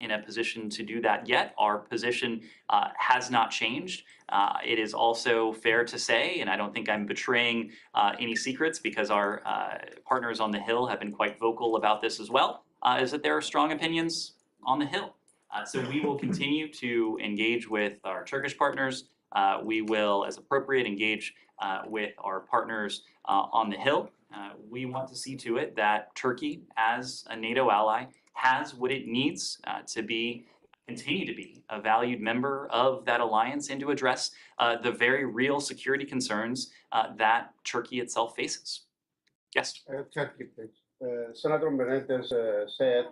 in a position to do that yet. Our position has not changed. It is also fair to say, and I don't think I'm betraying any secrets because our partners on the Hill have been quite vocal about this as well, is that there are strong opinions on the Hill. So we will continue to engage with our Turkish partners. We will, as appropriate, engage with our partners on the Hill. We want to see to it that Turkey, as a NATO ally, has what it needs to continue to be a valued member of that alliance and to address the very real security concerns that Turkey itself faces. Yes? Turkey, please. Senator Menendez said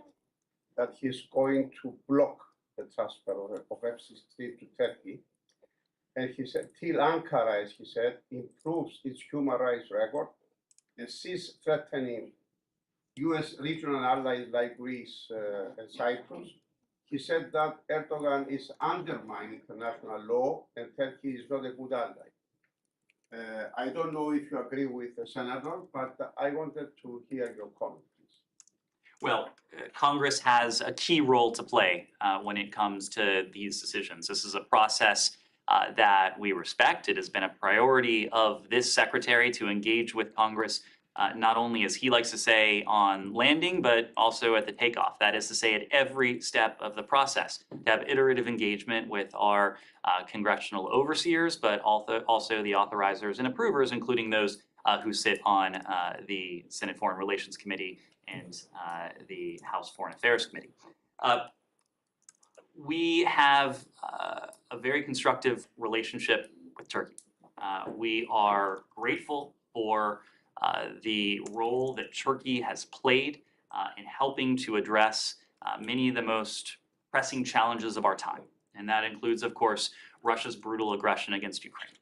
that he's going to block the transfer of F-16 to Turkey. And he said, till Ankara, as he said, improves its human rights record and ceases threatening U.S. regional allies like Greece and Cyprus. He said that Erdogan is undermining international law and Turkey is not a good ally. I don't know if you agree with the Senator, but I wanted to hear your comment, please. Well, Congress has a key role to play when it comes to these decisions. This is a process that we respect. It has been a priority of this secretary to engage with Congress, not only, as he likes to say, on landing, but also at the takeoff. That is to say, at every step of the process, to have iterative engagement with our congressional overseers, but also the authorizers and approvers, including those who sit on the Senate Foreign Relations Committee and the House Foreign Affairs Committee. We have a very constructive relationship with Turkey. We are grateful for the role that Turkey has played in helping to address many of the most pressing challenges of our time. And that includes, of course, Russia's brutal aggression against Ukraine.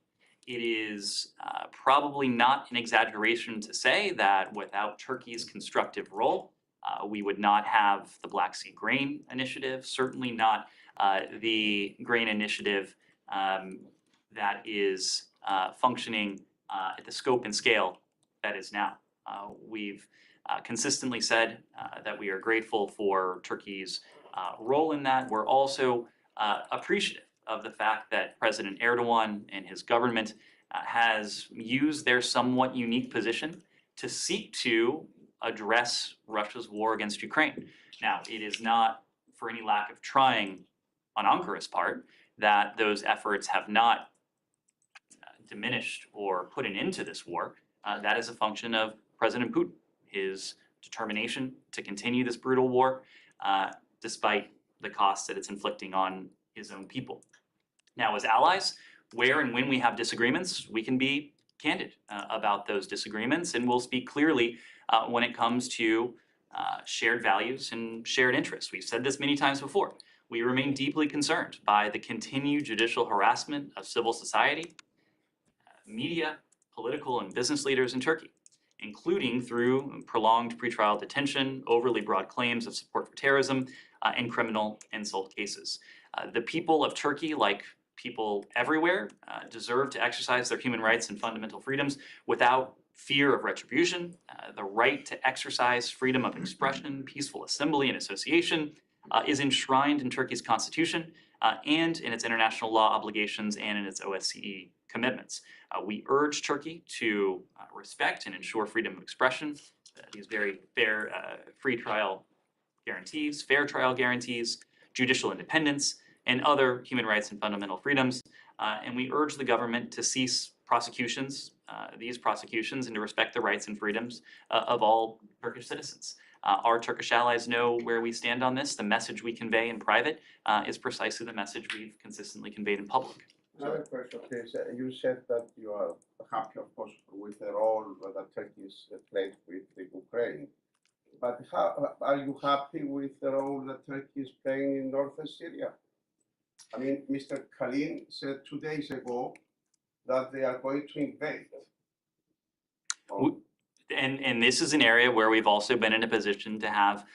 It is probably not an exaggeration to say that without Turkey's constructive role, we would not have the Black Sea Grain Initiative, certainly not the grain initiative that is functioning at the scope and scale that is now. We've consistently said that we are grateful for Turkey's role in that. We're also appreciative of the fact that President Erdogan and his government has used their somewhat unique position to seek to address Russia's war against Ukraine. Now, it is not for any lack of trying on Ankara's part that those efforts have not diminished or put an end to this war. That is a function of President Putin, his determination to continue this brutal war despite the costs that it's inflicting on his own people. Now, as allies, where and when we have disagreements, we can be candid about those disagreements, and we'll speak clearly when it comes to shared values and shared interests. We've said this many times before. We remain deeply concerned by the continued judicial harassment of civil society, media, political and business leaders in Turkey, including through prolonged pretrial detention, overly broad claims of support for terrorism, and criminal insult cases. The people of Turkey, like people everywhere, deserve to exercise their human rights and fundamental freedoms without fear of retribution. The right to exercise freedom of expression, peaceful assembly and association is enshrined in Turkey's constitution and in its international law obligations and in its OSCE commitments. We urge Turkey to respect and ensure freedom of expression, these very fair free trial guarantees, fair trial guarantees, judicial independence, and other human rights and fundamental freedoms. And we urge the government to cease prosecutions, these prosecutions, and to respect the rights and freedoms of all Turkish citizens. Our Turkish allies know where we stand on this. The message we convey in private is precisely the message we've consistently conveyed in public. Another question, please. You said that you are happy, of course, with the role that Turkey is played with Ukraine. But are you happy with the role that Turkey is playing in northern Syria? I mean, Mr. Kalin said 2 days ago that they are going to invade. And this is an area where we've also been in a position to have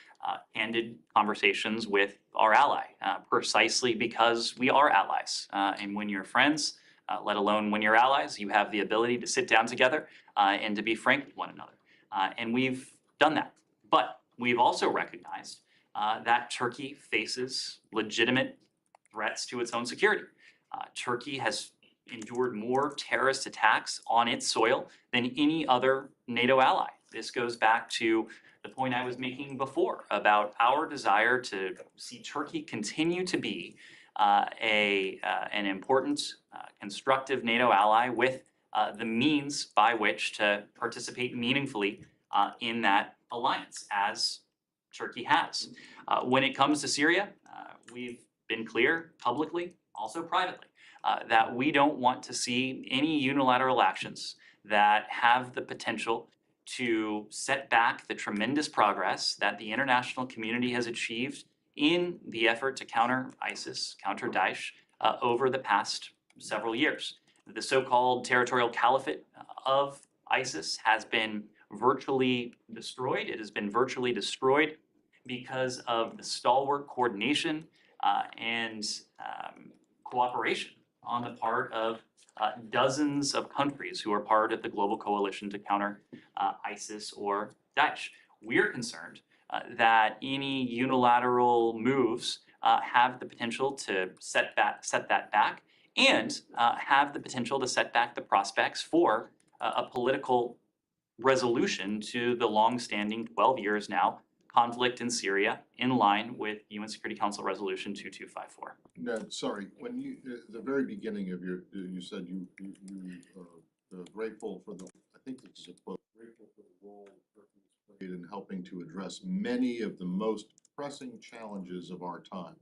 candid conversations with our ally, precisely because we are allies. And when you're friends, let alone when you're allies, you have the ability to sit down together and to be frank with one another. And we've done that. But we've also recognized that Turkey faces legitimate threats to its own security. Turkey has endured more terrorist attacks on its soil than any other NATO ally. This goes back to the point I was making before about our desire to see Turkey continue to be an important, constructive NATO ally with the means by which to participate meaningfully in that alliance, as Turkey has. When it comes to Syria, we've been clear publicly, also privately, that we don't want to see any unilateral actions that have the potential to set back the tremendous progress that the international community has achieved in the effort to counter ISIS, counter Daesh, over the past several years. The so-called territorial caliphate of ISIS has been virtually destroyed. It has been virtually destroyed because of the stalwart coordination and cooperation on the part of dozens of countries who are part of the global coalition to counter ISIS or Daesh. We're concerned that any unilateral moves have the potential to set that back and have the potential to set back the prospects for a political resolution to the long-standing 12 years now conflict in Syria, in line with UN Security Council Resolution 2254. Ned, sorry, when you, the very beginning of your, you said you are grateful for the, I think this is a quote, grateful for the role Turkey has played in helping to address many of the most pressing challenges of our time.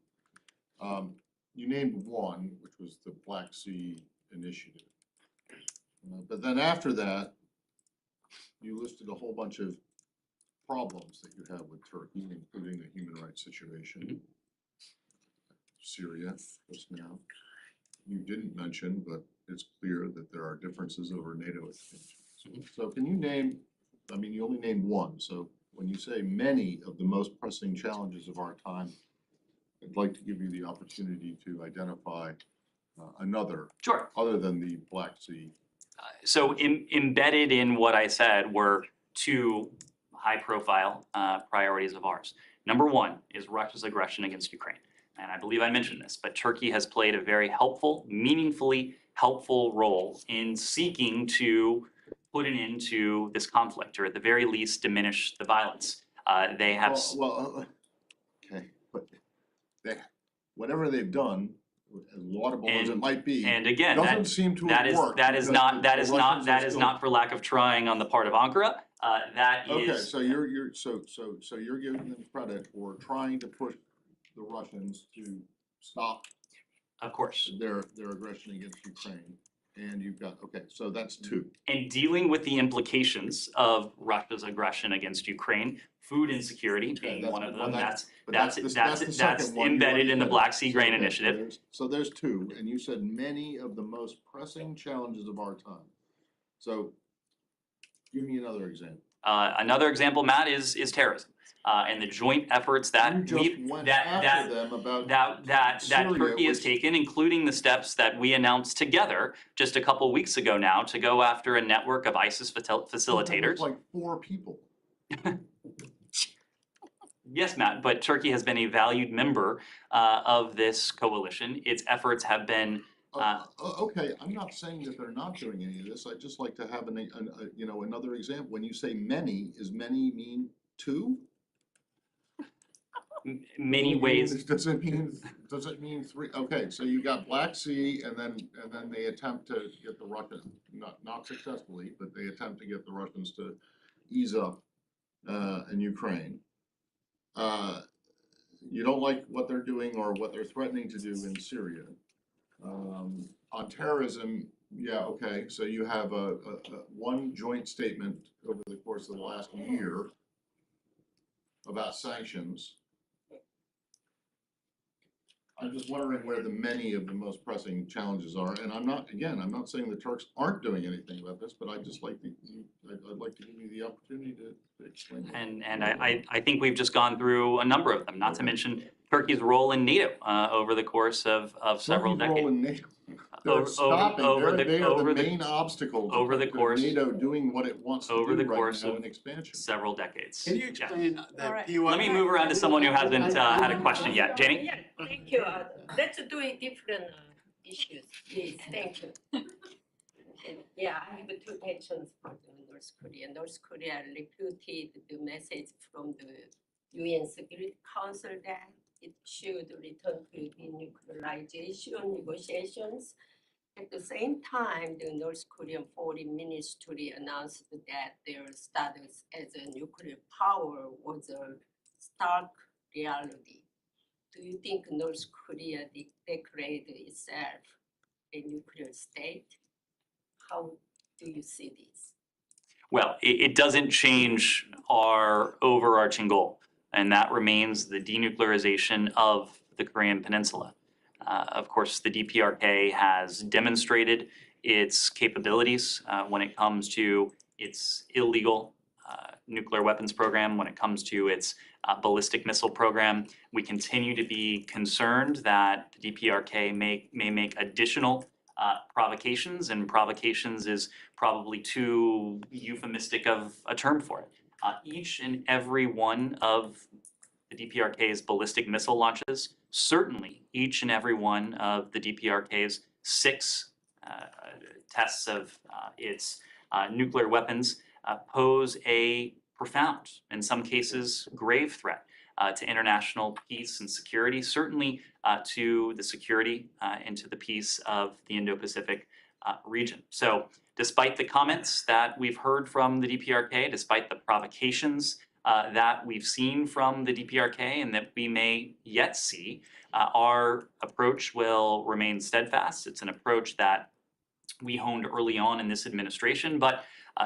You named one, which was the Black Sea Initiative. But then after that, you listed a whole bunch of problems that you have with Turkey, including the human rights situation, Syria, just now. You didn't mention, but it's clear that there are differences over NATO extension. So can you name, I mean, you only named one, so when you say many of the most pressing challenges of our time, I'd like to give you the opportunity to identify another, Sure. Other than the Black Sea. So embedded in what I said were two high-profile priorities of ours. Number one is Russia's aggression against Ukraine. And I believe I mentioned this, but Turkey has played a very helpful, meaningfully helpful role in seeking to put an end to this conflict, or at the very least diminish the violence. They have... Okay, but whatever they've done, as laudable as it might be, and again, doesn't seem to have worked. That is not for lack of trying on the part of Ankara. Okay, so you're giving them credit for trying to push the Russians to stop, of course, their aggression against Ukraine, and you've got, okay, so that's two. And dealing with the implications of Russia's aggression against Ukraine, food insecurity being one of them. That's embedded in the Black Sea Grain Initiative. So there's two, and you said many of the most pressing challenges of our time. So give me another example. Another example, Matt, is terrorism. And the joint efforts that Turkey has taken, including the steps that we announced together just a couple weeks ago now to go after a network of ISIS facilitators. Like 4 people. Yes, Matt, but Turkey has been a valued member of this coalition. Its efforts have been. Okay, I'm not saying that they're not doing any of this. I'd just like to have another example. When you say many, is many mean 2? Many ways. Does it mean 3? Okay, so you got Black Sea, and then they attempt to get the Russians, not successfully, but they attempt to get the Russians to ease up in Ukraine. You don't like what they're doing or what they're threatening to do in Syria. On terrorism, yeah, okay, so you have one joint statement over the course of the last year about sanctions. I'm just wondering where the many of the most pressing challenges are, and I'm not saying the Turks aren't doing anything about this, but I'd like to give you the opportunity to explain that. And I think we've just gone through a number of them, not to mention Turkey's role in NATO over the course of several decades. Role in NATO. They're stopping, they are the over main obstacles over the to course- NATO doing what it wants to over do the right course now of in expansion. several decades. Can you Yeah. explain All that right. P1? Let me move around to someone who hasn't had a question yet. Jamie? Yeah, thank you. Let's do a different issues, please. Thank you. And, yeah, I have two questions for the North Korea. North Korea refuted the message from the UN Security Council that it should return to denuclearization negotiations. At the same time, the North Korean Foreign Ministry announced that their status as a nuclear power was a stark reality. Do you think North Korea declared itself a nuclear state? How do you see this? Well, it doesn't change our overarching goal, and that remains the denuclearization of the Korean Peninsula. Of course, the DPRK has demonstrated its capabilities when it comes to its illegal nuclear weapons program, when it comes to its ballistic missile program. We continue to be concerned that the DPRK may make additional provocations, and provocations is probably too euphemistic of a term for it. Each and every one of the DPRK's ballistic missile launches, certainly each and every one of the DPRK's 6 tests of its nuclear weapons pose a profound, in some cases grave threat to international peace and security, certainly to the security and to the peace of the Indo-Pacific region. So despite the comments that we've heard from the DPRK, despite the provocations that we've seen from the DPRK and that we may yet see, our approach will remain steadfast. It's an approach that we honed early on in this administration, but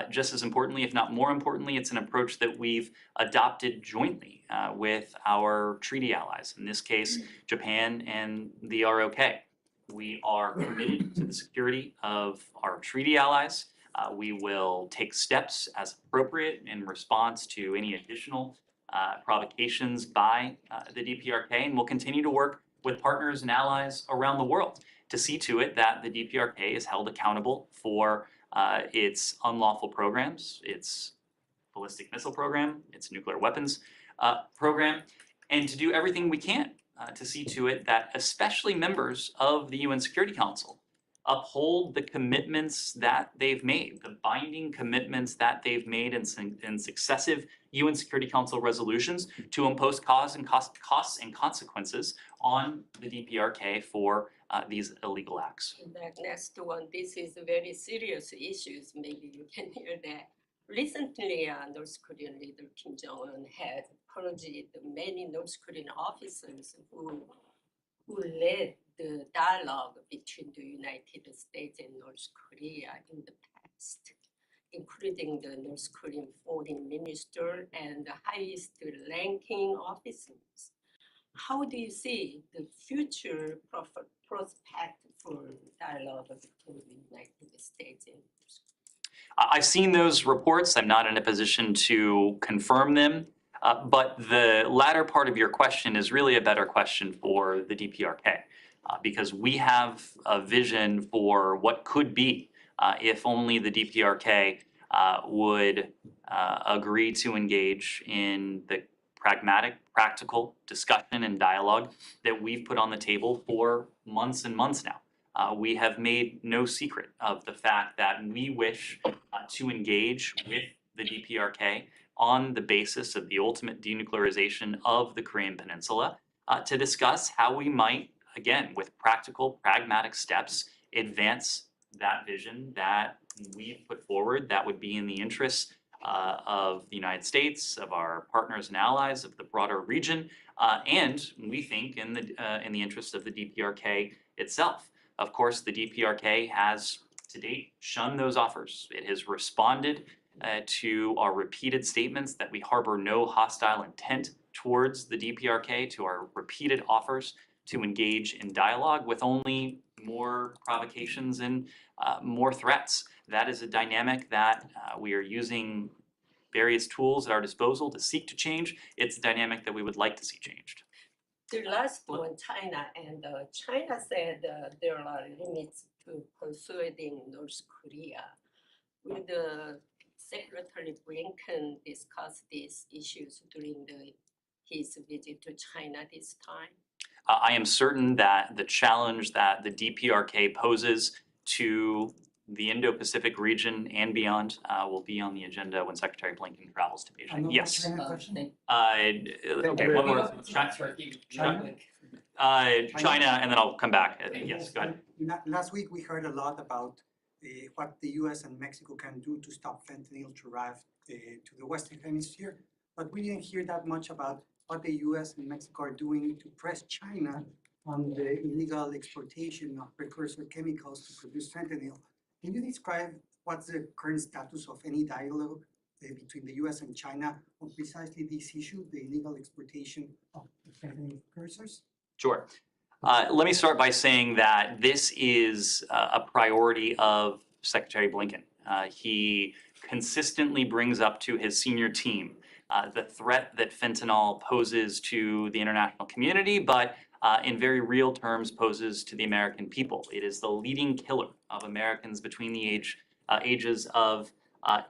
just as importantly, if not more importantly, it's an approach that we've adopted jointly with our treaty allies, in this case, Japan and the ROK. We are committed to the security of our treaty allies. We will take steps as appropriate in response to any additional provocations by the DPRK, and we'll continue to work with partners and allies around the world to see to it that the DPRK is held accountable for its unlawful programs, its ballistic missile program, its nuclear weapons program, and to do everything we can to see to it that especially members of the UN Security Council uphold the commitments that they've made, the binding commitments that they've made in successive UN Security Council resolutions to impose costs and consequences on the DPRK for these illegal acts. The next one, this is a very serious issues. Maybe you can hear that. Recently, North Korean leader Kim Jong-un had purged many North Korean officers who led the dialogue between the United States and North Korea in the past, including the North Korean foreign minister and the highest ranking officers. How do you see the future prospect for dialogue between the United States and North Korea? I've seen those reports. I'm not in a position to confirm them. But the latter part of your question is really a better question for the DPRK, because we have a vision for what could be if only the DPRK would agree to engage in the pragmatic, practical discussion and dialogue that we've put on the table for months and months now. We have made no secret of the fact that we wish to engage with the DPRK on the basis of the ultimate denuclearization of the Korean Peninsula to discuss how we might, again, with practical, pragmatic steps, advance that vision that we've put forward that would be in the interests of the United States, of our partners and allies, of the broader region, and we think in the interest of the DPRK itself. Of course, the DPRK has to date shunned those offers. It has responded to our repeated statements that we harbor no hostile intent towards the DPRK, to our repeated offers to engage in dialogue with only more provocations and more threats. That is a dynamic that we are using various tools at our disposal to seek to change. It's a dynamic that we would like to see changed. The last one, China, and China said there are limits to persuading North Korea. Will the Secretary Blinken discuss these issues during his visit to China this time? I am certain that the challenge that the DPRK poses to the Indo-Pacific region and beyond will be on the agenda when Secretary Blinken travels to Beijing. Yes. Okay, one more. China, and then I'll come back. Yes, go ahead. Last week we heard a lot about what the US and Mexico can do to stop fentanyl to arrive to the Western Hemisphere, but we didn't hear that much about what the US and Mexico are doing to press China on the illegal exportation of precursor chemicals to produce fentanyl. Can you describe what's the current status of any dialogue between the US and China on precisely this issue, the illegal exportation of fentanyl precursors? Sure. Let me start by saying that this is a priority of Secretary Blinken. He consistently brings up to his senior team the threat that fentanyl poses to the international community, but in very real terms poses to the American people. It is the leading killer of Americans between the ages of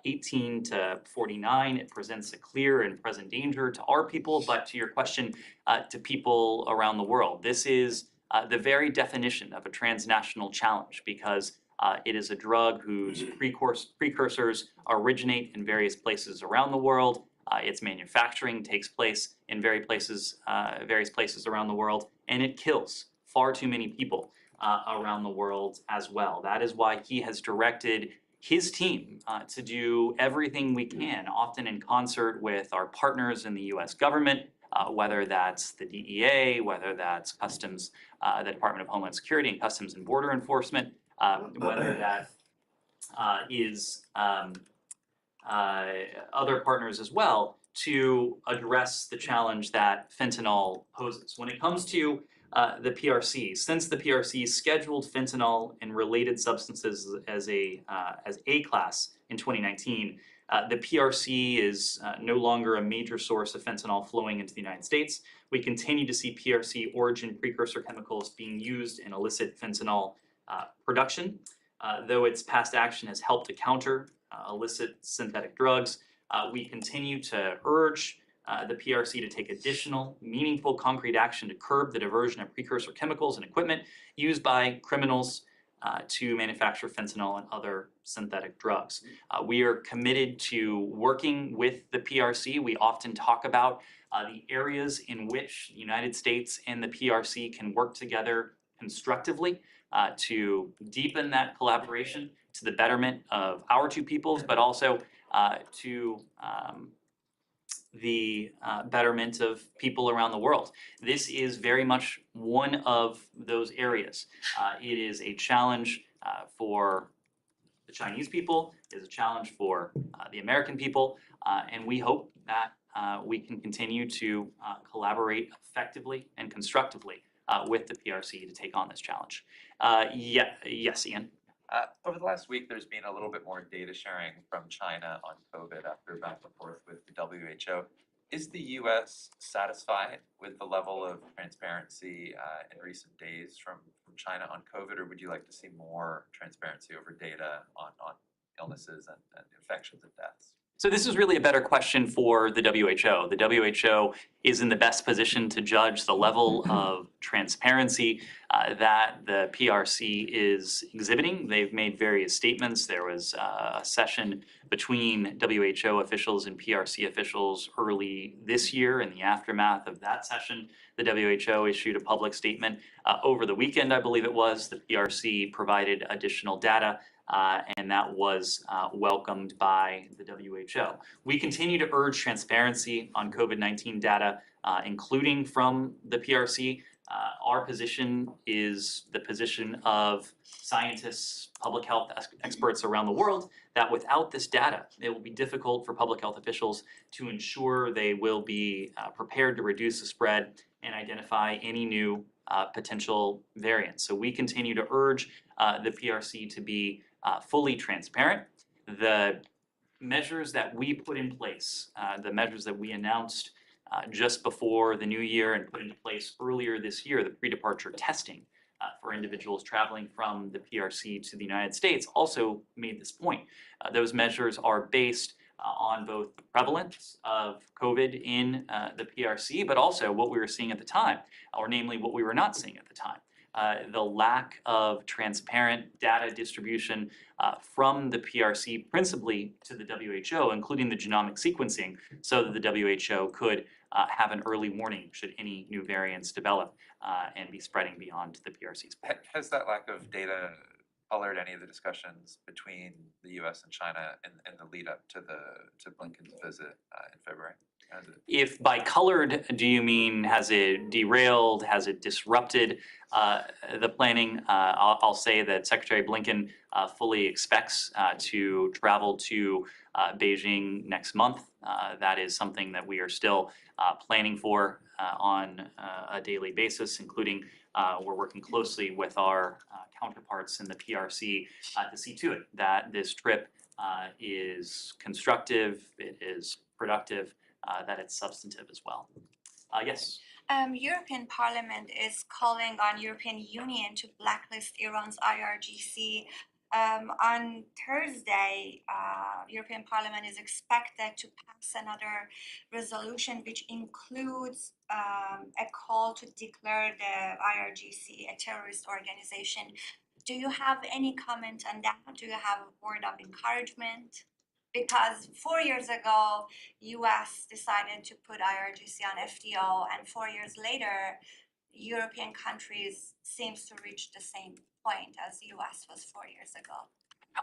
18 to 49. It presents a clear and present danger to our people, but to your question, to people around the world. This is the very definition of a transnational challenge because it is a drug whose precursors originate in various places around the world. Its manufacturing takes place in various places around the world, and it kills far too many people around the world as well. That is why he has directed his team to do everything we can, often in concert with our partners in the US government, whether that's the DEA, whether that's Customs, the Department of Homeland Security and Customs and Border Enforcement, whether that is other partners as well, to address the challenge that fentanyl poses. When it comes to the PRC, since the PRC scheduled fentanyl and related substances as A class in 2019, the PRC is no longer a major source of fentanyl flowing into the United States. We continue to see PRC origin precursor chemicals being used in illicit fentanyl production. Though its past action has helped to counter illicit synthetic drugs, we continue to urge the PRC to take additional, meaningful, concrete action to curb the diversion of precursor chemicals and equipment used by criminals to manufacture fentanyl and other synthetic drugs. We are committed to working with the PRC. We often talk about the areas in which the United States and the PRC can work together constructively to deepen that collaboration to the betterment of our two peoples, but also to the betterment of people around the world. This is very much one of those areas. It is a challenge for the Chinese people, it is a challenge for the American people, and we hope that we can continue to collaborate effectively and constructively with the PRC to take on this challenge. Yes, Ian? Over the last week, there's been a little bit more data sharing from China on COVID after back and forth with the WHO. Is the US satisfied with the level of transparency in recent days from China on COVID, or would you like to see more transparency over data on illnesses and infections and deaths? So this is really a better question for the WHO. The WHO is in the best position to judge the level of transparency that the PRC is exhibiting. They've made various statements. There was a session between WHO officials and PRC officials early this year. In the aftermath of that session, the WHO issued a public statement. Over the weekend, I believe it was, the PRC provided additional data, and that was welcomed by the WHO. We continue to urge transparency on COVID-19 data, including from the PRC. Our position is the position of scientists, public health experts around the world, that without this data, it will be difficult for public health officials to ensure they will be prepared to reduce the spread and identify any new potential variants. So we continue to urge the PRC to be fully transparent. The measures that we put in place, the measures that we announced just before the new year and put into place earlier this year the pre-departure testing for individuals traveling from the PRC to the United States also made this point. Those measures are based on both the prevalence of COVID in the PRC, but also what we were seeing at the time, or namely what we were not seeing at the time. The lack of transparent data distribution from the PRC principally to the WHO, including the genomic sequencing, so that the WHO could have an early warning should any new variants develop and be spreading beyond the PRC's. Has that lack of data colored any of the discussions between the U.S. and China in the lead up to Blinken's visit in February? If by colored do you mean has it derailed, has it disrupted the planning? I'll say that Secretary Blinken fully expects to travel to Beijing next month. That is something that we are still planning for on a daily basis, including we're working closely with our counterparts in the PRC to see to it that this trip is constructive, it is productive, that it's substantive as well. Yes. European Parliament is calling on European Union to blacklist Iran's IRGC. On Thursday, European Parliament is expected to pass another resolution which includes a call to declare the IRGC a terrorist organization. Do you have any comment on that? Do you have a word of encouragement? Because 4 years ago, US decided to put IRGC on FDO, and 4 years later, European countries seems to reach the same point as US was 4 years ago.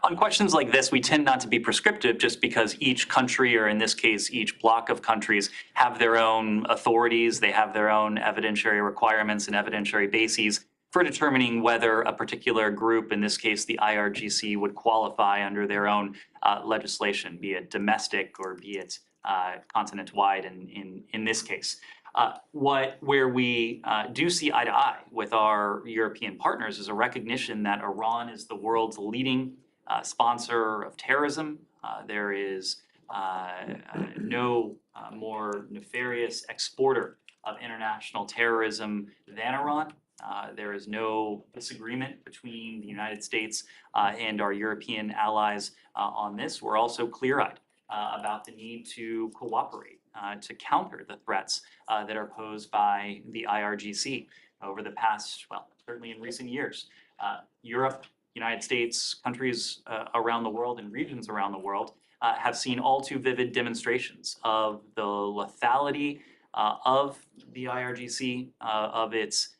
On questions like this, we tend not to be prescriptive just because each country, or in this case, each block of countries, have their own authorities, they have their own evidentiary requirements and evidentiary bases for determining whether a particular group, in this case the IRGC, would qualify under their own legislation, be it domestic or be it continent-wide in this case. Where we do see eye to eye with our European partners is a recognition that Iran is the world's leading sponsor of terrorism. There is no more nefarious exporter of international terrorism than Iran. There is no disagreement between the United States and our European allies on this. We're also clear-eyed about the need to cooperate to counter the threats that are posed by the IRGC over the past, well, certainly in recent years. Europe, United States, countries around the world and regions around the world have seen all too vivid demonstrations of the lethality of the IRGC, of its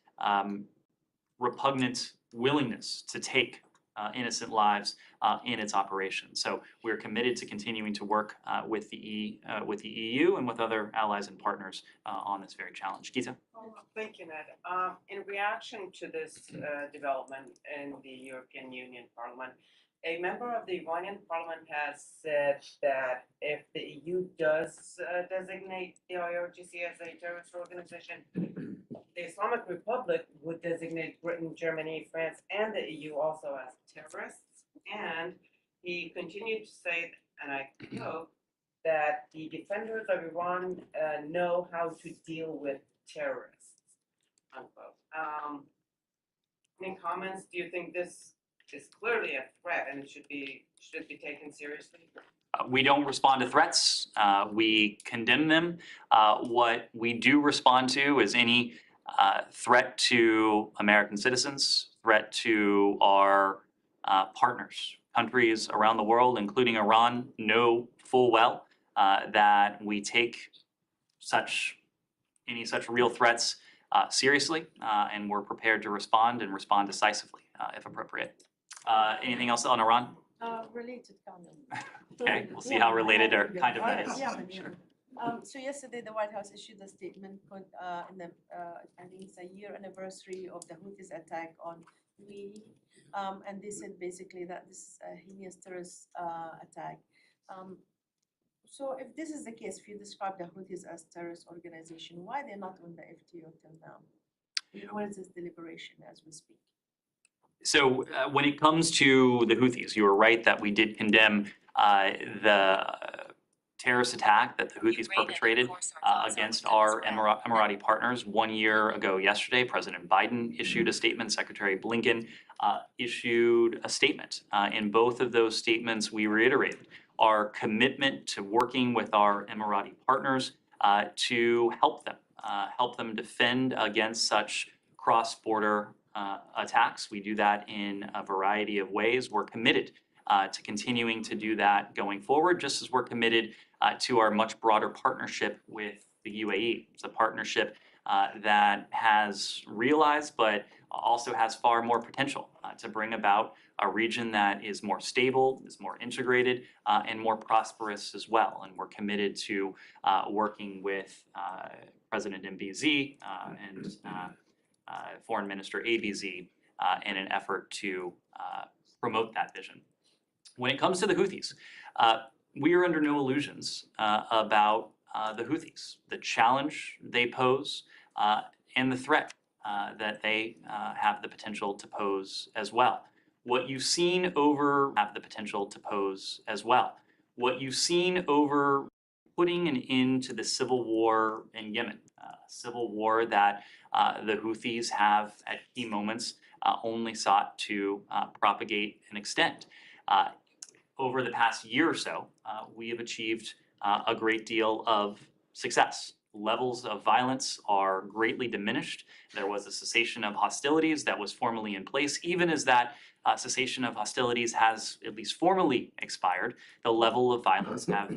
repugnant willingness to take innocent lives in its operations. So we're committed to continuing to work with the EU and with other allies and partners on this very challenge. Gita? Thank you, Ned. In reaction to this development in the European Union Parliament, a member of the Iranian Parliament has said that if the EU does designate the IRGC as a terrorist organization, the Islamic Republic would designate Britain, Germany, France, and the EU also as terrorists. And he continued to say, and I quote, that the defenders of Iran know how to deal with terrorists, unquote. Any comments? Do you think this is clearly a threat and it should be taken seriously? We don't respond to threats. We condemn them. What we do respond to is any threat to American citizens, threat to our partners. Countries around the world, including Iran, know full well that we take any such real threats seriously, and we're prepared to respond and respond decisively if appropriate. Anything else on Iran? Related comment. Okay, we'll see how related or kind of that is. So yesterday, the White House issued a statement put in the, I think it's a year anniversary of the Houthis attack on UAE, and they said basically that this is a heinous terrorist attack. So if this is the case, if you describe the Houthis as terrorist organization, why they're not on the FTO till now? Where is this deliberation as we speak? So when it comes to the Houthis, you were right that we did condemn the terrorist attack that the Houthis perpetrated against our Emirati partners 1 year ago yesterday. President Biden issued a statement, Secretary Blinken issued a statement. In both of those statements, we reiterated our commitment to working with our Emirati partners to help them defend against such cross-border attacks. We do that in a variety of ways. We're committed to continuing to do that going forward, just as we're committed to our much broader partnership with the UAE. It's a partnership that has realized, but also has far more potential to bring about a region that is more stable, is more integrated, and more prosperous as well. And we're committed to working with President MBZ and Foreign Minister ABZ in an effort to promote that vision. When it comes to the Houthis, we are under no illusions about the Houthis, the challenge they pose, and the threat that they have the potential to pose as well. What you've seen over putting an end to the civil war in Yemen, a civil war that the Houthis have at key moments only sought to propagate and extend. Over the past year or so, we have achieved a great deal of success. Levels of violence are greatly diminished. There was a cessation of hostilities that was formally in place. Even as that cessation of hostilities has at least formally expired, the level of violence have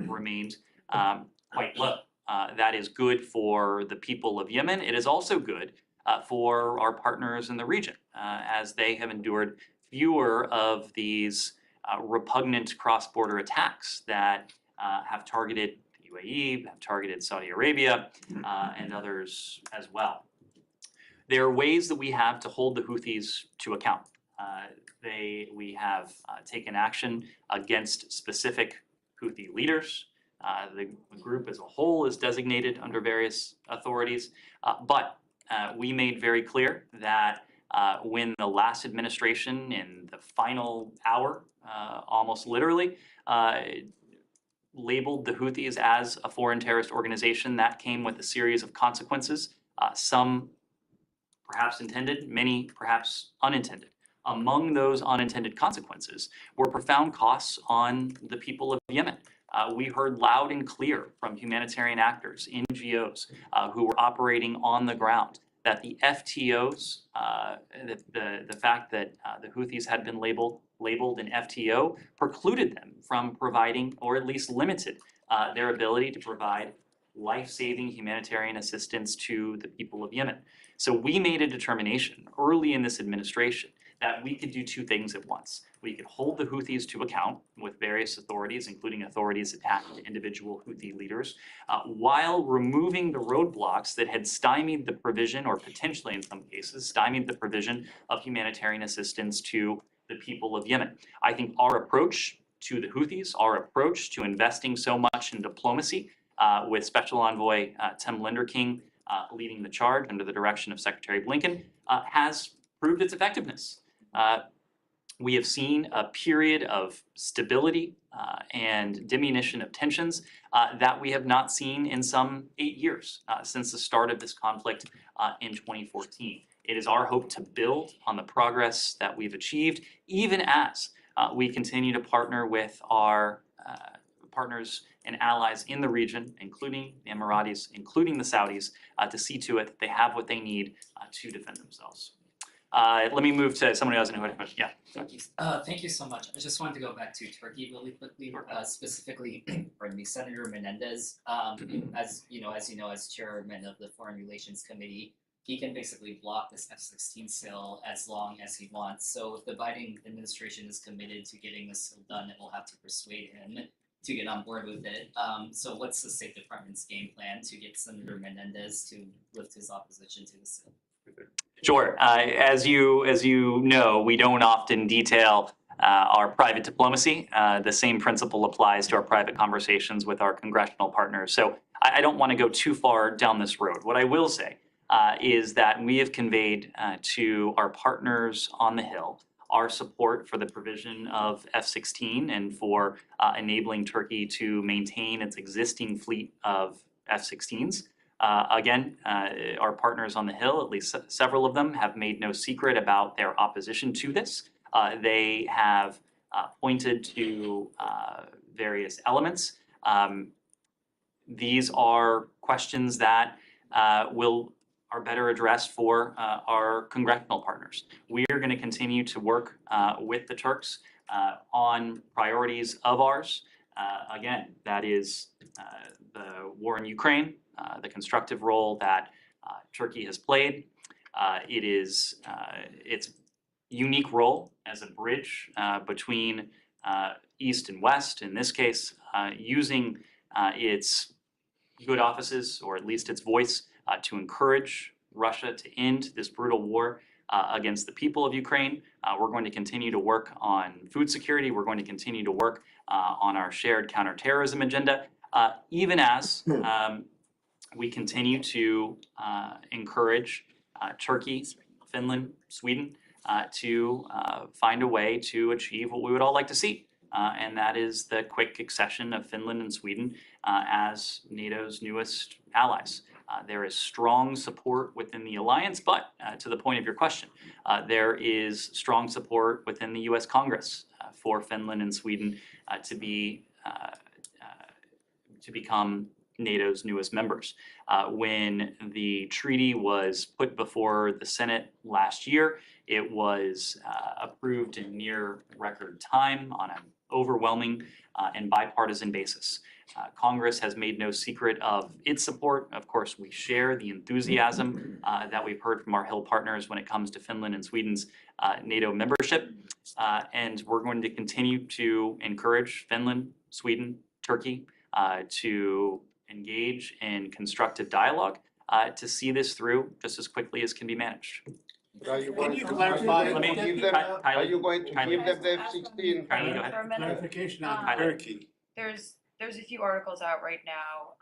remained quite low. That is good for the people of Yemen. It is also good for our partners in the region, as they have endured fewer of these repugnant cross-border attacks that have targeted the UAE, have targeted Saudi Arabia, and others as well. There are ways that we have to hold the Houthis to account. We have taken action against specific Houthi leaders. The group as a whole is designated under various authorities, but we made very clear that when the last administration in the final hour, almost literally, labeled the Houthis as a foreign terrorist organization, that came with a series of consequences, some perhaps intended, many perhaps unintended. Among those unintended consequences were profound costs on the people of Yemen. We heard loud and clear from humanitarian actors, NGOs who were operating on the ground, that the FTOs, the fact that the Houthis had been labeled an FTO precluded them from providing, or at least limited, their ability to provide life-saving humanitarian assistance to the people of Yemen. So we made a determination early in this administration that we could do two things at once. We could hold the Houthis to account with various authorities, including authorities attached to individual Houthi leaders, while removing the roadblocks that had stymied the provision, or potentially in some cases, stymied the provision of humanitarian assistance to the people of Yemen. I think our approach to the Houthis, our approach to investing so much in diplomacy, with Special Envoy Tim Linderking leading the charge under the direction of Secretary Blinken, has proved its effectiveness. We have seen a period of stability and diminution of tensions that we have not seen in some 8 years since the start of this conflict in 2014. It is our hope to build on the progress that we've achieved, even as we continue to partner with our partners and allies in the region, including the Emiratis, including the Saudis, to see to it that they have what they need to defend themselves. Let me move to someone who has a question. Yeah. Thank you so much. I just wanted to go back to Turkey really quickly, specifically, pardon me, Senator Menendez. As you know, as chairman of the Foreign Relations Committee, he can basically block this F-16 sale as long as he wants. So if the Biden administration is committed to getting this sale done, it will have to persuade him to get on board with it. So what's the State Department's game plan to get Senator Menendez to lift his opposition to the sale? Sure. As you know, we don't often detail our private diplomacy. The same principle applies to our private conversations with our congressional partners. So I don't want to go too far down this road. What I will say is that we have conveyed to our partners on the Hill our support for the provision of F-16 and for enabling Turkey to maintain its existing fleet of F-16s. Again, our partners on the Hill, at least several of them, have made no secret about their opposition to this. They have pointed to various elements. These are questions that are better addressed for our congressional partners. We are going to continue to work with the Turks on priorities of ours. Again, that is the war in Ukraine, the constructive role that Turkey has played. It is its unique role as a bridge between East and West, in this case, using its good offices, or at least its voice, to encourage Russia to end this brutal war against the people of Ukraine. We're going to continue to work on food security. We're going to continue to work on our shared counterterrorism agenda, even as we continue to encourage Turkey, Finland, Sweden to find a way to achieve what we would all like to see. And that is the quick accession of Finland and Sweden as NATO's newest allies. There is strong support within the alliance, but to the point of your question, there is strong support within the US Congress for Finland and Sweden to become NATO's newest members. When the treaty was put before the Senate last year, it was approved in near record time on an overwhelming and bipartisan basis. Congress has made no secret of its support. Of course, we share the enthusiasm that we've heard from our Hill partners when it comes to Finland and Sweden's NATO membership. And we're going to continue to encourage Finland, Sweden, Turkey to engage in constructive dialogue to see this through just as quickly as can be managed. Are you going you to clarify- give them, Let me- are you going to Kylie. give them the F-16? Kylie, go ahead. For a minute. Clarification on Kylie. Turkey. There's a few articles out right now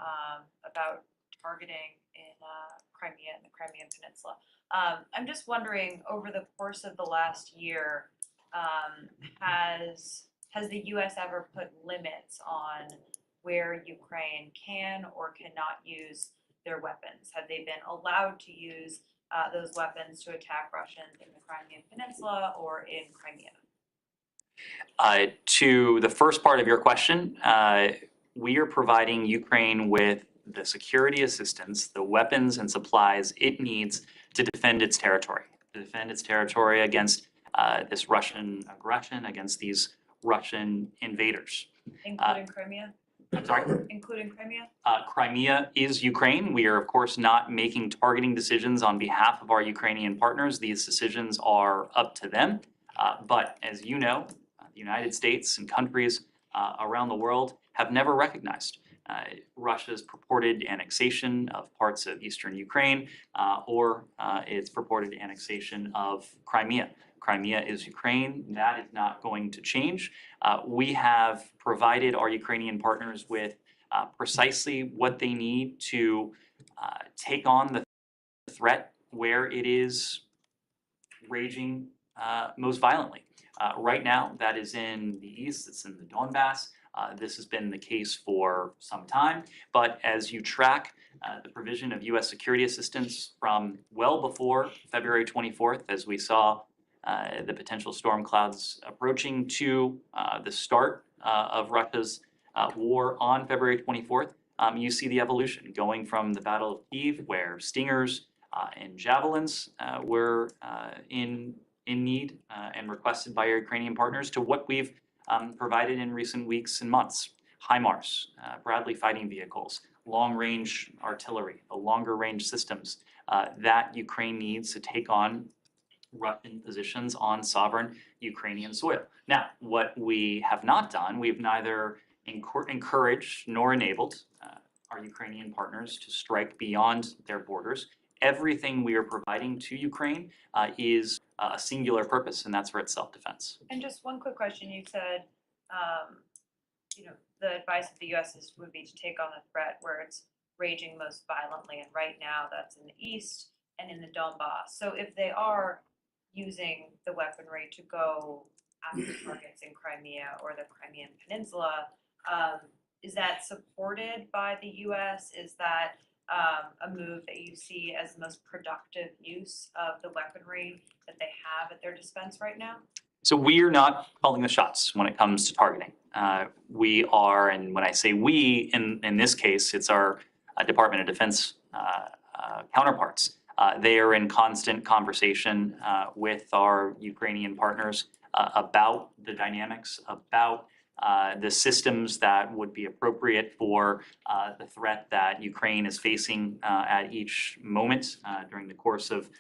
about targeting in Crimea and the Crimean Peninsula. I'm just wondering, over the course of the last year, has the U.S. ever put limits on where Ukraine can or cannot use their weapons? Have they been allowed to use those weapons to attack Russians in the Crimean Peninsula or in Crimea? To the first part of your question, we are providing Ukraine with the security assistance, the weapons and supplies it needs to defend its territory against this Russian aggression, against these Russian invaders. Including Crimea? I'm sorry? Including Crimea? Crimea is Ukraine. We are, of course, not making targeting decisions on behalf of our Ukrainian partners. These decisions are up to them. But as you know, the United States and countries around the world have never recognized Russia's purported annexation of parts of eastern Ukraine or its purported annexation of Crimea. Crimea is Ukraine. That is not going to change. We have provided our Ukrainian partners with precisely what they need to take on the threat where it is raging most violently. Right now, that is in the east, it's in the Donbass. This has been the case for some time, but as you track the provision of U.S. security assistance from well before February 24th, as we saw the potential storm clouds approaching, to the start of Russia's war on February 24th, you see the evolution going from the Battle of Kyiv, where Stingers and Javelins were in need and requested by our Ukrainian partners, to what we've provided in recent weeks and months. HIMARS, Bradley fighting vehicles, long-range artillery, the longer-range systems that Ukraine needs to take on Russian positions on sovereign Ukrainian soil. Now, what we have not done, we've neither encouraged nor enabled our Ukrainian partners to strike beyond their borders. Everything we are providing to Ukraine is a singular purpose, and that's for its self-defense. And just one quick question. You said, the advice of the U.S. would be to take on the threat where it's raging most violently, and right now that's in the east and in the Donbass. So if they are using the weaponry to go after targets in Crimea or the Crimean Peninsula. Is that supported by the US? Is that a move that you see as the most productive use of the weaponry that they have at their dispense right now? So we are not calling the shots when it comes to targeting. We are, and when I say we, in this case, it's our Department of Defense counterparts. They are in constant conversation with our Ukrainian partners about the dynamics, about the systems that would be appropriate for the threat that Ukraine is facing at each moment during the course of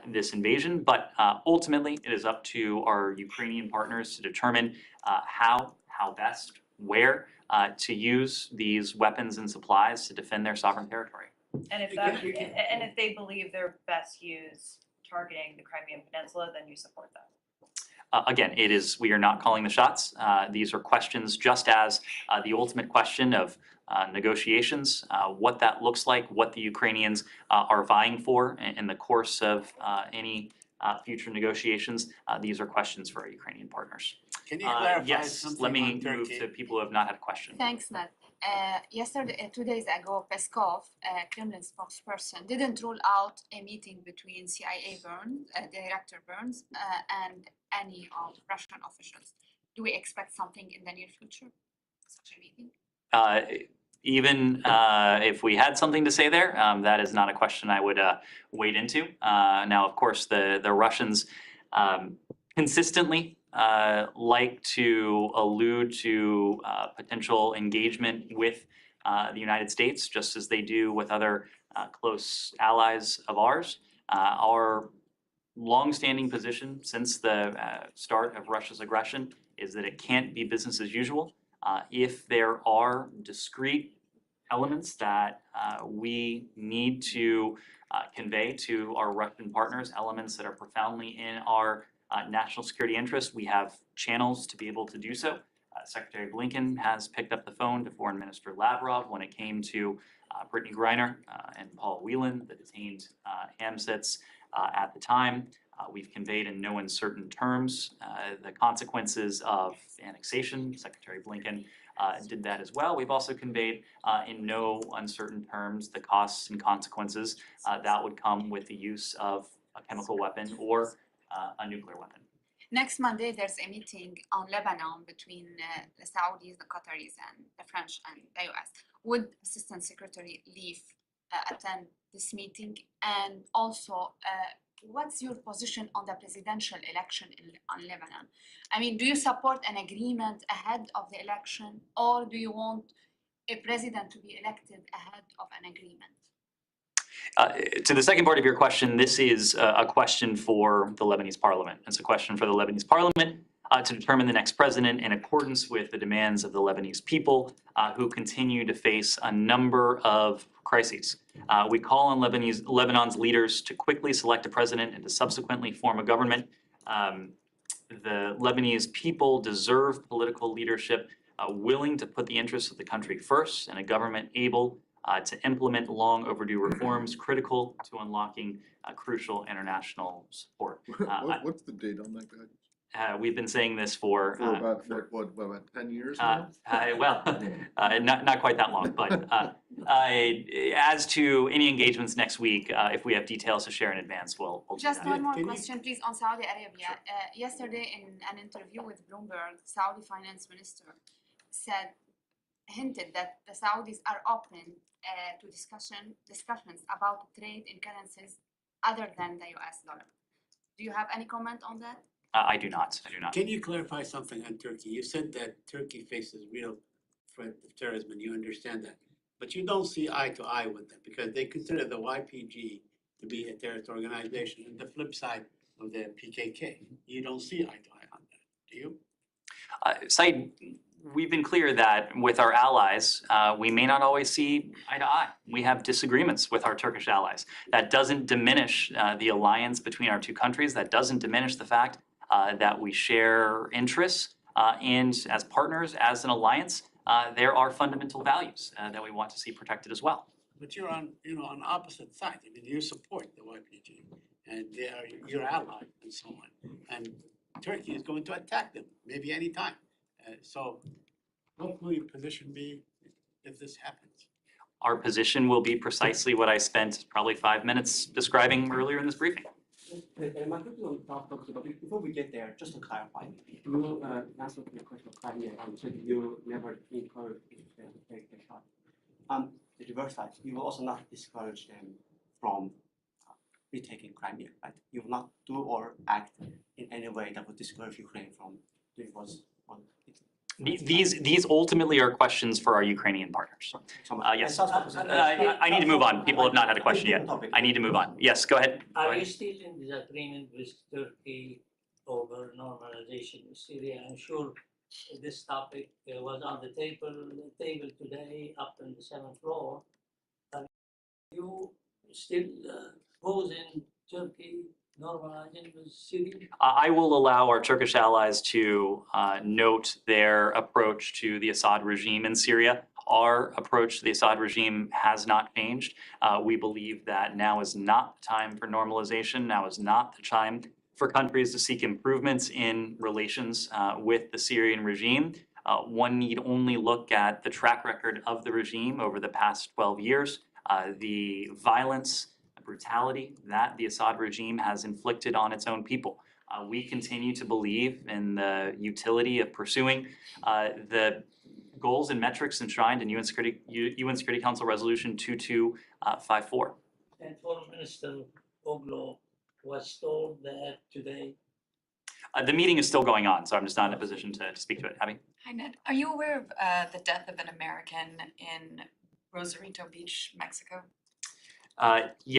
this invasion. But ultimately, it is up to our Ukrainian partners to determine how best, where to use these weapons and supplies to defend their sovereign territory. And if they believe they're best used targeting the Crimean Peninsula, then you support that. Again, we are not calling the shots. These are questions just as the ultimate question of negotiations, what that looks like, what the Ukrainians are vying for in the course of any future negotiations. These are questions for our Ukrainian partners. Can you clarify yes, something let me on move Turkey? to people who have not had a question. Thanks, Ned. Yesterday, 2 days ago, Peskov, Kremlin spokesperson, didn't rule out a meeting between CIA Director Burns, and any of Russian officials. Do we expect something in the near future? Such a meeting? Even if we had something to say there, that is not a question I would wade into. Now, of course, the Russians consistently like to allude to potential engagement with the United States, just as they do with other close allies of ours. Our longstanding position since the start of Russia's aggression is that it can't be business as usual. If there are discrete elements that we need to convey to our Russian partners, elements that are profoundly in our national security interest, we have channels to be able to do so. Secretary Blinken has picked up the phone to Foreign Minister Lavrov when it came to Brittany Griner and Paul Whelan, the detained AMSITs at the time. We've conveyed in no uncertain terms the consequences of annexation. Secretary Blinken did that as well. We've also conveyed in no uncertain terms the costs and consequences that would come with the use of a chemical weapon or a nuclear weapon. Next Monday, there's a meeting on Lebanon between the Saudis, the Qataris, and the French and the US. Would Assistant Secretary Leaf attend this meeting? And also, what's your position on the presidential election on Lebanon? I mean, do you support an agreement ahead of the election, or do you want a president to be elected ahead of an agreement? To the second part of your question, this is a question for the Lebanese parliament. It's a question for the Lebanese parliament to determine the next president in accordance with the demands of the Lebanese people who continue to face a number of crises. We call on Lebanon's leaders to quickly select a president and to subsequently form a government. The Lebanese people deserve political leadership willing to put the interests of the country first, and a government able to implement long overdue reforms critical to unlocking crucial international support. What's the date on that, guys? We've been saying this for about 10 years now? Not quite that long, but as to any engagements next week, if we have details to share in advance, we'll do Just that. one more question, please, on Saudi Arabia. Yesterday, in an interview with Bloomberg, Saudi finance minister hinted that the Saudis are open to discussions about trade in currencies other than the US dollar. Do you have any comment on that? I do not. Can you clarify something on Turkey? You said that Turkey faces real threat of terrorism, and you understand that. But you don't see eye to eye with them because they consider the YPG to be a terrorist organization and the flip side of the PKK. You don't see eye to eye on that, do you? Said, we've been clear that with our allies, we may not always see eye to eye. We have disagreements with our Turkish allies. That doesn't diminish the alliance between our two countries. That doesn't diminish the fact that we share interests. And as partners, as an alliance, there are fundamental values that we want to see protected as well. But you're on opposite sides. I mean, you support the YPG, and they are your ally and so on. And Turkey is going to attack them, maybe anytime. So what will your position be if this happens? Our position will be precisely what I spent probably 5 minutes describing earlier in this briefing. My question on top of the topic, before we get there, just to clarify, you answered the question of Crimea and said you never encourage them to take the shot. The reverse side, you will also not discourage them from retaking Crimea, right? You will not do or act in any way that would discourage Ukraine from doing what's on it. These ultimately are questions for our Ukrainian partners. Yes. I need to move on. People have not had a question yet. I need to move on. Yes, go ahead. Are you still in disagreement with Turkey over normalization in Syria? I'm sure this topic was on the table today up on the 7th floor. Are you still opposing Turkey normalizing with Syria? I will allow our Turkish allies to note their approach to the Assad regime in Syria. Our approach to the Assad regime has not changed. We believe that now is not the time for normalization. Now is not the time for countries to seek improvements in relations with the Syrian regime. One need only look at the track record of the regime over the past 12 years, the violence, brutality that the Assad regime has inflicted on its own people. We continue to believe in the utility of pursuing the goals and metrics enshrined in UN Security Council Resolution 2254. And Foreign Minister Oglo was told that today. The meeting is still going on, so I'm just not in a position to speak to it. Abby? Hi, Ned. Are you aware of the death of an American in Rosarito Beach, Mexico?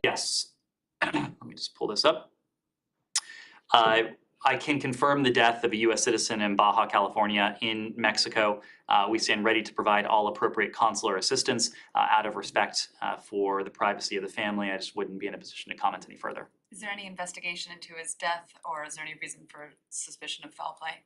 Yes. Let me just pull this up. I can confirm the death of a U.S. citizen in Baja California in Mexico. We stand ready to provide all appropriate consular assistance out of respect for the privacy of the family. I just wouldn't be in a position to comment any further. Is there any investigation into his death, or is there any reason for suspicion of foul play?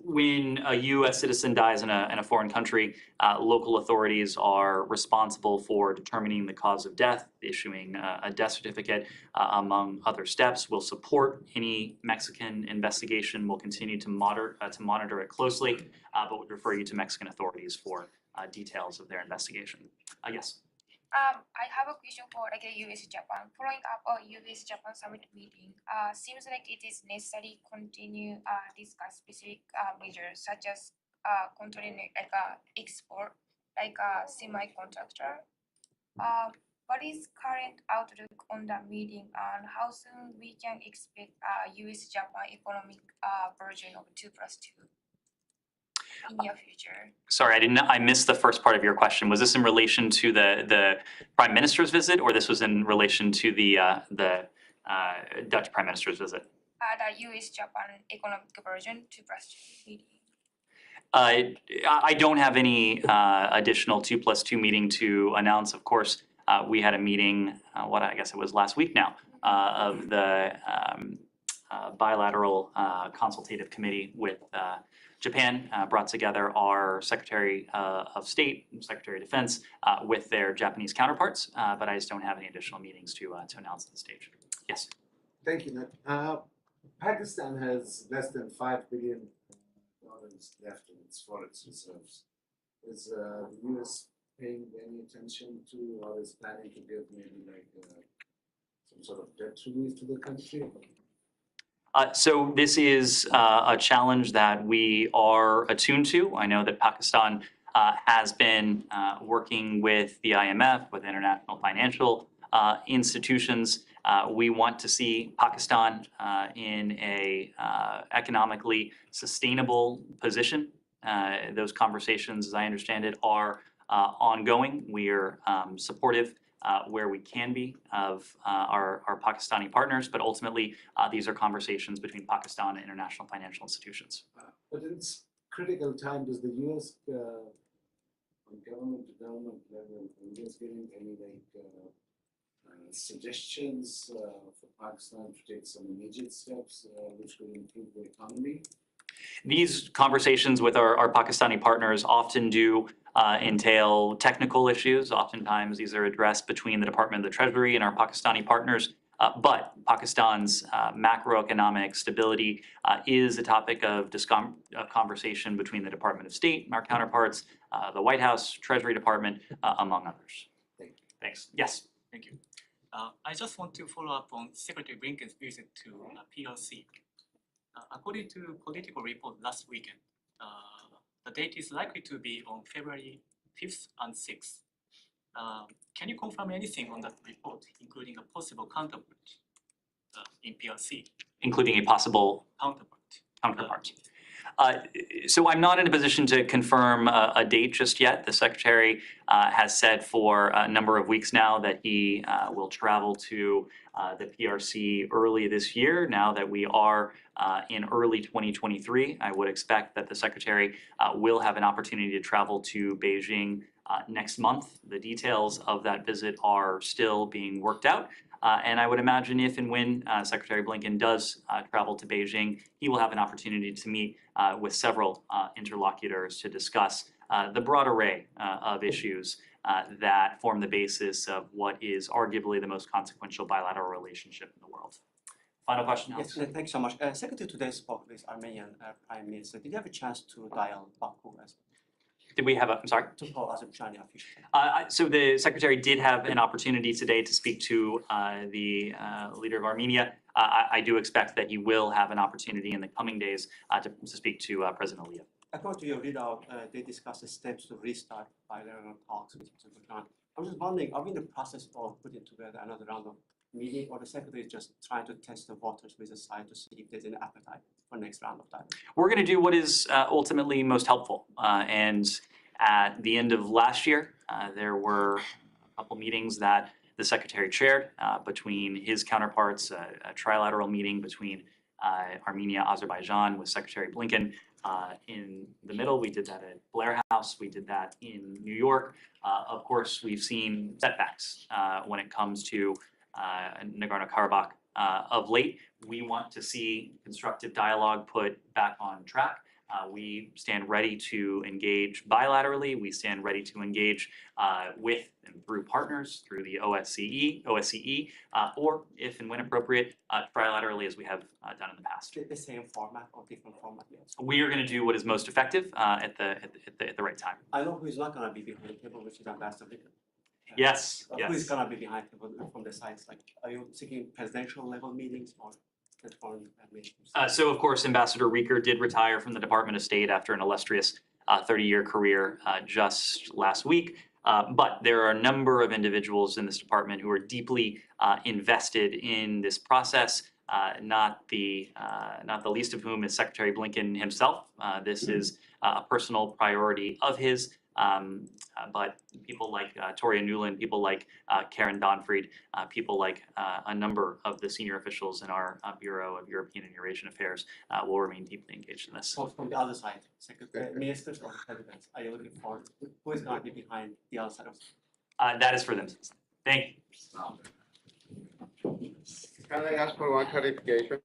When a U.S. citizen dies in a foreign country, local authorities are responsible for determining the cause of death, issuing a death certificate, among other steps. We'll support any Mexican investigation. We'll continue to monitor it closely, but would refer you to Mexican authorities for details of their investigation. Yes. I have a question for like a US-Japan. Following up a US-Japan summit meeting, seems like it is necessary to continue discuss specific measures such as controlling like export, like a semiconductor. What is current outlook on the meeting and how soon we can expect US-Japan economic version of 2+2? In your future. Sorry, I missed the first part of your question. Was this in relation to the Prime Minister's visit, or this was in relation to the Dutch Prime Minister's visit? The US-Japan economic version 2+2 meeting. I don't have any additional 2+2 meeting to announce. Of course, we had a meeting, I guess it was last week now, of the bilateral consultative committee with Japan, brought together our Secretary of State, Secretary of Defense, with their Japanese counterparts, but I just don't have any additional meetings to announce at this stage. Yes. Thank you, Ned. Pakistan has less than $5 billion left in its foreign reserves. Is the US paying any attention to, or is planning to give maybe like some sort of debt relief to the country? So this is a challenge that we are attuned to. I know that Pakistan has been working with the IMF, with international financial institutions. We want to see Pakistan in a economically sustainable position. Those conversations, as I understand it, are ongoing. We are supportive where we can be of our Pakistani partners, but ultimately these are conversations between Pakistan and international financial institutions. But in this critical time, does the US on government level, is getting any suggestions for Pakistan to take some immediate steps which could improve the economy? These conversations with our Pakistani partners often do entail technical issues. Oftentimes these are addressed between the Department of the Treasury and our Pakistani partners. But Pakistan's macroeconomic stability is a topic of conversation between the Department of State and our counterparts, the White House, Treasury Department, among others. Thanks. Yes. Thank you. I just want to follow up on Secretary Blinken's visit to PRC. According to political report last weekend, the date is likely to be on February 5th and 6th. Can you confirm anything on that report, including a possible counterpart in PRC? Including a possible counterpart. So I'm not in a position to confirm a date just yet. The Secretary has said for a number of weeks now that he will travel to the PRC early this year. Now that we are in early 2023, I would expect that the Secretary will have an opportunity to travel to Beijing next month. The details of that visit are still being worked out. And I would imagine if and when Secretary Blinken does travel to Beijing, he will have an opportunity to meet with several interlocutors to discuss the broad array of issues that form the basis of what is arguably the most consequential bilateral relationship in the world. Final question, Alex? Yes, thanks so much. Secretary today spoke with Armenian Prime Minister. Did you have a chance to dial Baku as Did we have a, I'm sorry? to call Azerbaijani officials? So the Secretary did have an opportunity today to speak to the leader of Armenia. I do expect that he will have an opportunity in the coming days to speak to President Aliyev. According to your readout, they discussed the steps to restart bilateral talks with Azerbaijan. I'm just wondering, are we in the process of putting together another round of meeting, or the Secretary is just trying to test the waters with the side to see if there's an appetite for next round of dialogue? We're going to do what is ultimately most helpful. And at the end of last year, there were a couple meetings that the Secretary chaired between his counterparts, a trilateral meeting between Armenia, Azerbaijan with Secretary Blinken. In the middle, we did that at Blair House. We did that in New York. Of course, we've seen setbacks when it comes to Nagorno-Karabakh. Of late, we want to see constructive dialogue put back on track. We stand ready to engage bilaterally. We stand ready to engage with and through partners, through the OSCE, or if and when appropriate, trilaterally as we have done in the past. The same format or different format? Yes. We are going to do what is most effective at the right time. I know who is not going to be behind the table, which is Ambassador Blinken. Yes. Who is going to be behind the table from the sides? Like, are you seeking presidential level meetings or? So, of course, Ambassador Rieker did retire from the Department of State after an illustrious 30-year career just last week. But there are a number of individuals in this department who are deeply invested in this process, not the least of whom is Secretary Blinken himself. This is a personal priority of his. But people like Toria Newland, people like Karen Donfried, people like a number of the senior officials in our Bureau of European and Eurasian Affairs will remain deeply engaged in this. So from the other side, ministers or presidents, are you looking for who is going to be behind the other side of that is for them. Thank you. Can I ask for one clarification?